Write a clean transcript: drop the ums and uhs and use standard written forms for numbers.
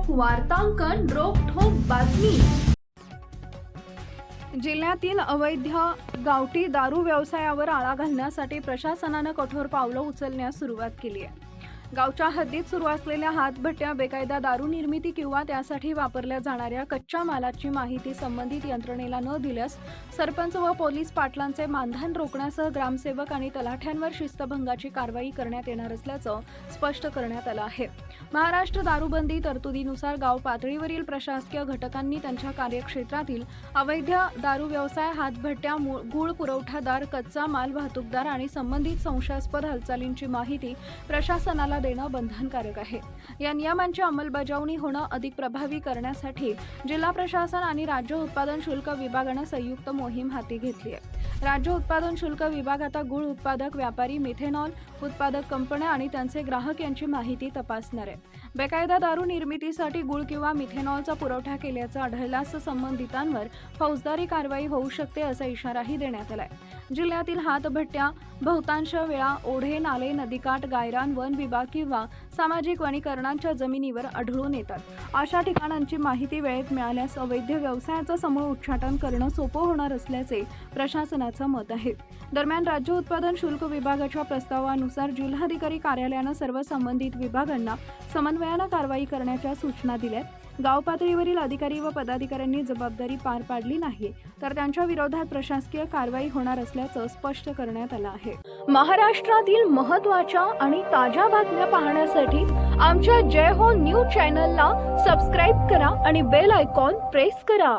वार्तांकन रोखठोक बातमी। जिल्ह्यातील अवैध गावठी दारू व्यवसायावर आळा घालण्यासाठी प्रशासनाने कठोर पावलं उचलण्यास सुरुवात केली आहे। गावच्या हद्दीत सुरू असलेल्या हातभट्ट्या, बेकायदा दारू निर्मिती किंवा त्यासाठी वापरल्या जाणाऱ्या कच्च्या मालाची माहिती संबंधित यंत्रणेला न दिल्यास सरपंच व पोलीस पाटलांचे मानधन रोखण्यासह ग्रामसेवक आणि तलाठ्यांवर शिस्तभंगाची कारवाई करण्यात येणार असल्याचं स्पष्ट करण्यात आलं आहे। महाराष्ट्र दारूबंदी तरतुदीनुसार गाव पातळीवरील प्रशासकीय घटकांनी त्यांच्या कार्यक्षेत्रातील अवैध दारू व्यवसाय, हातभट्ट्या, गूळ पुरवठादार, कच्चा माल वाहतूकदार आणि संबंधित संशयास्पद हालचालींची माहिती प्रशासनाला देणं बंधनकारक आहे। या नियमांची अंमलबजावणी होणं अधिक प्रभावी करण्यासाठी जिल्हा प्रशासन आणि राज्य उत्पादन शुल्क विभागाने संयुक्त मोहीम हाती घेतली आहे। राज्य उत्पादन शुल्क विभाग आता गूळ उत्पादक, व्यापारी, मिथेनॉल उत्पादक कंपन्या आणि त्यांचे ग्राहक यांची माहिती तपासणार आहे। बेकायदा दारू निर्मितीसाठी गूळ किंवा मिथेनॉलचा पुरवठा केल्याचं आढळल्यास संबंधितांवर फौजदारी कारवाई होऊ शकते असा इशाराही देण्यात आलाय। जिल्ह्यातील हातभट्ट्या बहुतांश वेळा ओढे, नाले, नदीकाठ, गायरान, वन विभाग किंवा सामाजिक वनीकरणांच्या जमिनीवर आढळून येतात। अशा ठिकाणांची माहिती वेळेत मिळाल्यास अवैध व्यवसायाचं समूळ उच्चाटन करणं सोपं होणार असल्याचे प्रशासनाचं मत आहे। दरम्यान राज्य उत्पादन शुल्क विभागाच्या प्रस्तावानुसार जिल्हाधिकारी कार्यालयानं सर्व संबंधित विभागांना समन्वयानं कारवाई करण्याच्या सूचना दिल्यात। गाव पातळीवरील अधिकारी व पदाधिकाऱ्यांनी जबाबदारी पार पाडली नाही तर त्यांच्या विरोधात प्रशासकीय कारवाई होणार असल्याचं स्पष्ट करण्यात आलं आहे। महाराष्ट्रातील महत्त्वाच्या आणि ताज्या बातम्या पाहण्यासाठी आमच्या जय हो न्यूज चॅनलला सबस्क्राईब करा आणि बेल आयकॉन प्रेस करा।